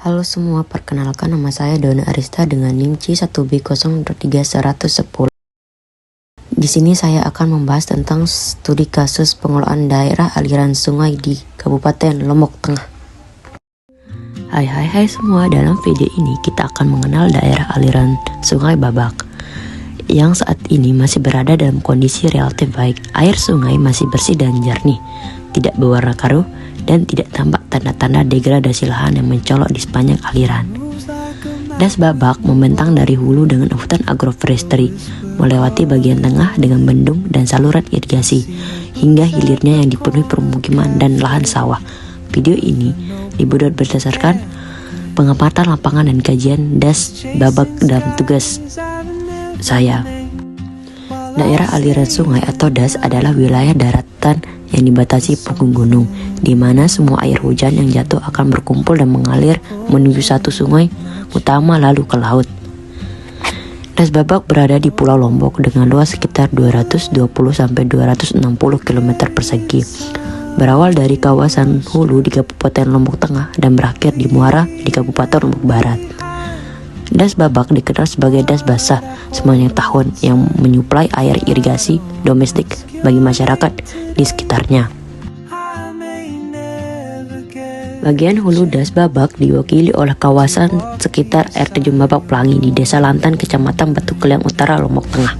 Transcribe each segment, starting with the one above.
Halo semua, perkenalkan nama saya Dona Arista dengan NIM C1B02310. Di sini saya akan membahas tentang studi kasus pengelolaan daerah aliran sungai di Kabupaten Lombok Tengah. Hai semua, dalam video ini kita akan mengenal daerah aliran sungai Babak yang saat ini masih berada dalam kondisi relatif baik. Air sungai masih bersih dan jernih, tidak berwarna keruh, dan tidak tampak tanda-tanda degradasi lahan yang mencolok di sepanjang aliran. Das Babak membentang dari hulu dengan hutan agroforestry, melewati bagian tengah dengan bendung dan saluran irigasi, hingga hilirnya yang dipenuhi permukiman dan lahan sawah. Video ini dibuat berdasarkan pengamatan lapangan dan kajian Das Babak dalam tugas saya. Daerah aliran sungai atau DAS adalah wilayah daratan yang dibatasi punggung gunung, di mana semua air hujan yang jatuh akan berkumpul dan mengalir menuju satu sungai utama lalu ke laut. Das Babak berada di Pulau Lombok dengan luas sekitar 220-260 km persegi. Berawal dari kawasan hulu di Kabupaten Lombok Tengah dan berakhir di muara di Kabupaten Lombok Barat. Das Babak dikenal sebagai das basah sepanjang tahun yang menyuplai air irigasi domestik bagi masyarakat di sekitarnya. Bagian hulu Das Babak diwakili oleh kawasan sekitar air terjun Babak Pelangi di Desa Lantan, Kecamatan Batu Keliang Utara, Lombok Tengah.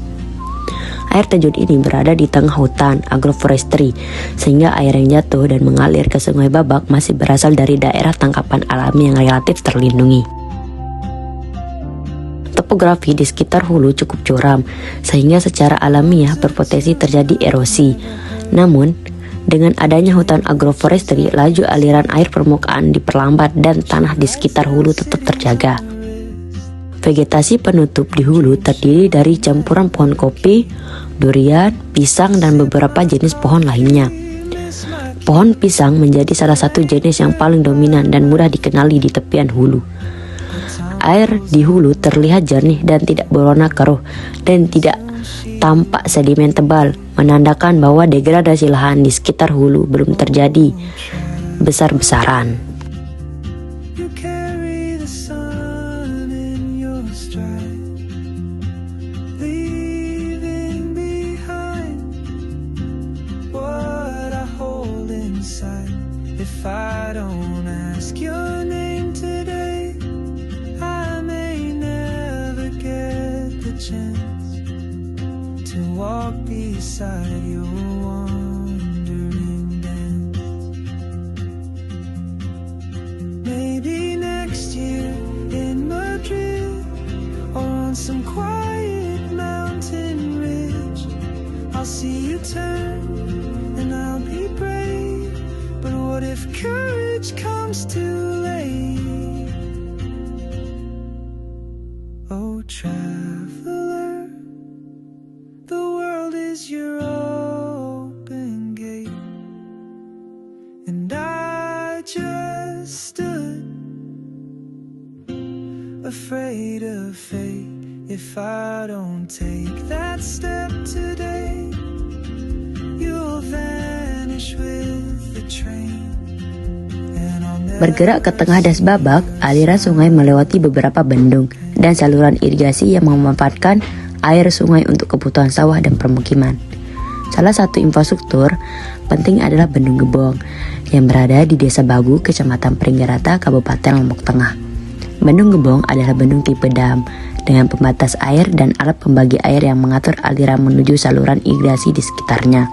Air terjun ini berada di tengah hutan agroforestry, sehingga air yang jatuh dan mengalir ke Sungai Babak masih berasal dari daerah tangkapan alami yang relatif terlindungi. Topografi di sekitar hulu cukup curam, sehingga secara alamiah berpotensi terjadi erosi. Namun, dengan adanya hutan agroforestry, laju aliran air permukaan diperlambat dan tanah di sekitar hulu tetap terjaga. Vegetasi penutup di hulu terdiri dari campuran pohon kopi, durian, pisang, dan beberapa jenis pohon lainnya. Pohon pisang menjadi salah satu jenis yang paling dominan dan mudah dikenali di tepian hulu. Air di hulu terlihat jernih dan tidak berwarna keruh dan tidak tampak sedimen tebal, menandakan bahwa degradasi lahan di sekitar hulu belum terjadi besar-besaran. To walk beside your wandering dance. Maybe next year in Madrid or on some quiet mountain ridge, I'll see you turn and I'll be brave. But what if courage comes too late? Oh, traveler, the world is your open gate, and I just stood afraid of fate. If I don't take that step today, you'll vanish with the train. Bergerak ke tengah Das Babak, aliran sungai melewati beberapa bendung dan saluran irigasi yang memanfaatkan air sungai untuk kebutuhan sawah dan permukiman. Salah satu infrastruktur penting adalah Bendung Gebong yang berada di Desa Bagu, Kecamatan Peringgarata, Kabupaten Lombok Tengah. Bendung Gebong adalah bendung tipe dam dengan pembatas air dan alat pembagi air yang mengatur aliran menuju saluran irigasi di sekitarnya.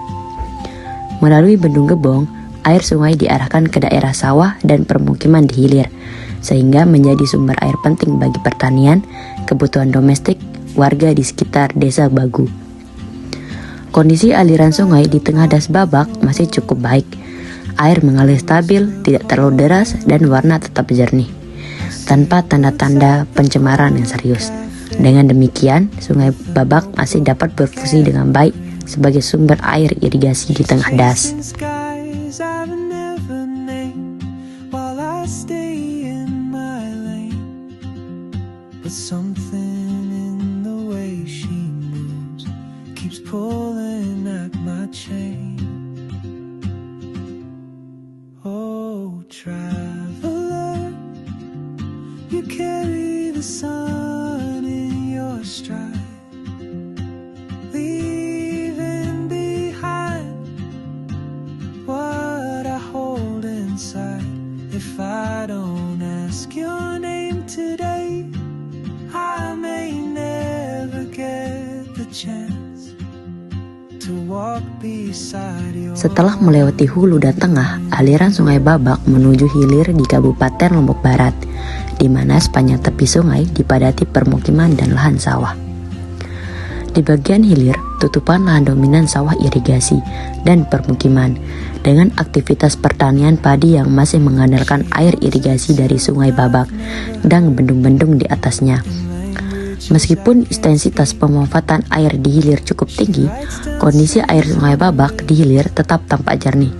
Melalui Bendung Gebong, air sungai diarahkan ke daerah sawah dan permukiman di hilir, sehingga menjadi sumber air penting bagi pertanian, kebutuhan domestik warga di sekitar Desa Bagu. Kondisi aliran sungai di tengah Das Babak masih cukup baik. Air mengalir stabil, tidak terlalu deras, dan warna tetap jernih, tanpa tanda-tanda pencemaran yang serius. Dengan demikian, Sungai Babak masih dapat berfungsi dengan baik sebagai sumber air irigasi di tengah das. Pulling at my chain. Oh, traveler, chance to walk beside your Setelah melewati hulu dan tengah, aliran Sungai Babak menuju hilir di Kabupaten Lombok Barat, di mana sepanjang tepi sungai dipadati permukiman dan lahan sawah. Di bagian hilir, tutupan lahan dominan sawah irigasi dan permukiman, dengan aktivitas pertanian padi yang masih mengandalkan air irigasi dari Sungai Babak dan bendung-bendung di atasnya. Meskipun intensitas pemanfaatan air di hilir cukup tinggi, kondisi air Sungai Babak di hilir tetap tampak jernih,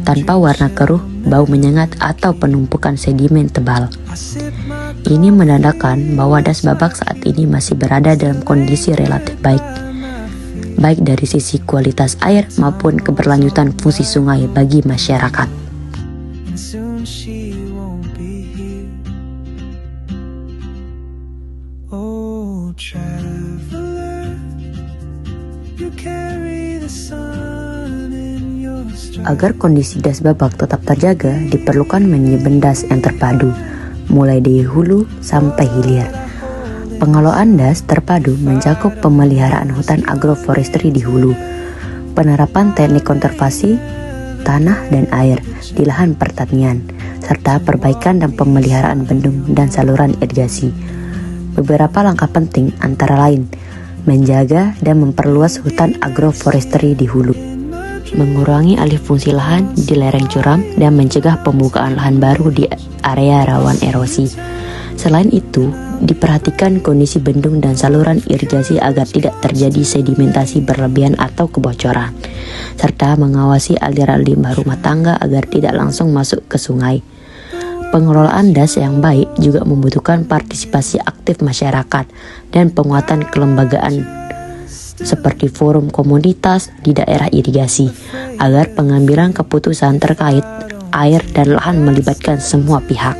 tanpa warna keruh, bau menyengat, atau penumpukan sedimen tebal. Ini menandakan bahwa Das Babak saat ini masih berada dalam kondisi relatif baik dari sisi kualitas air maupun keberlanjutan fungsi sungai bagi masyarakat. and soon she won't be here. Oh, traveler, you carry the sun in your stride. Agar kondisi Das Babak tetap terjaga, diperlukan manajemen das yang terpadu, mulai dari hulu sampai hilir. Pengelolaan das terpadu mencakup pemeliharaan hutan agroforestry di hulu, penerapan teknik konservasi tanah dan air di lahan pertanian, serta perbaikan dan pemeliharaan bendung dan saluran irigasi. Beberapa langkah penting antara lain menjaga dan memperluas hutan agroforestry di hulu, mengurangi alih fungsi lahan di lereng curam, dan mencegah pembukaan lahan baru di area rawan erosi. Selain itu, diperhatikan kondisi bendung dan saluran irigasi agar tidak terjadi sedimentasi berlebihan atau kebocoran, serta mengawasi aliran limbah rumah tangga agar tidak langsung masuk ke sungai. Pengelolaan das yang baik juga membutuhkan partisipasi aktif masyarakat dan penguatan kelembagaan seperti forum komunitas di daerah irigasi, agar pengambilan keputusan terkait air dan lahan melibatkan semua pihak.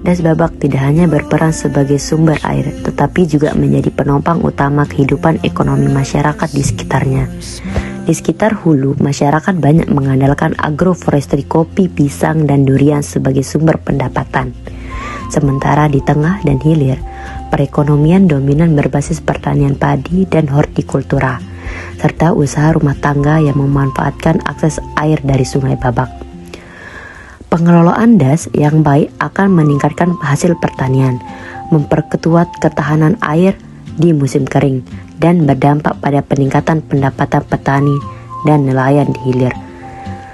Das Babak tidak hanya berperan sebagai sumber air, tetapi juga menjadi penopang utama kehidupan ekonomi masyarakat di sekitarnya. Di sekitar hulu, masyarakat banyak mengandalkan agroforestry kopi, pisang, dan durian sebagai sumber pendapatan. Sementara di tengah dan hilir, perekonomian dominan berbasis pertanian padi dan hortikultura, serta usaha rumah tangga yang memanfaatkan akses air dari Sungai Babak. Pengelolaan das yang baik akan meningkatkan hasil pertanian, memperkuat ketahanan air di musim kering, dan berdampak pada peningkatan pendapatan petani dan nelayan di hilir.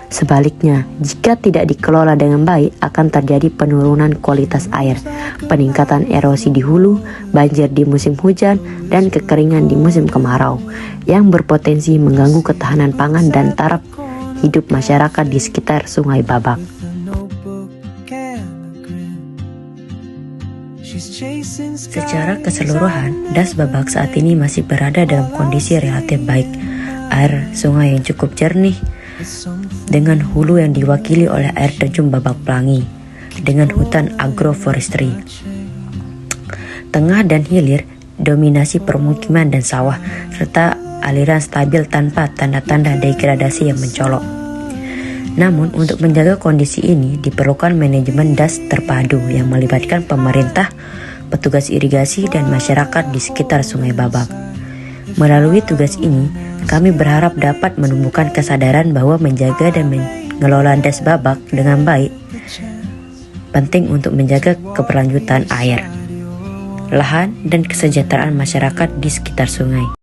Sebaliknya, jika tidak dikelola dengan baik, akan terjadi penurunan kualitas air, peningkatan erosi di hulu, banjir di musim hujan, dan kekeringan di musim kemarau, yang berpotensi mengganggu ketahanan pangan dan taraf hidup masyarakat di sekitar Sungai Babak. Secara keseluruhan, Das Babak saat ini masih berada dalam kondisi relatif baik. Air sungai yang cukup jernih, dengan hulu yang diwakili oleh air terjun Babak Pelangi, dengan hutan agroforestry. Tengah dan hilir dominasi permukiman dan sawah, serta aliran stabil tanpa tanda-tanda degradasi yang mencolok. Namun, untuk menjaga kondisi ini diperlukan manajemen das terpadu yang melibatkan pemerintah, petugas irigasi, dan masyarakat di sekitar Sungai Babak. Melalui tugas ini, kami berharap dapat menumbuhkan kesadaran bahwa menjaga dan mengelola Das Babak dengan baik penting untuk menjaga keberlanjutan air, lahan, dan kesejahteraan masyarakat di sekitar sungai.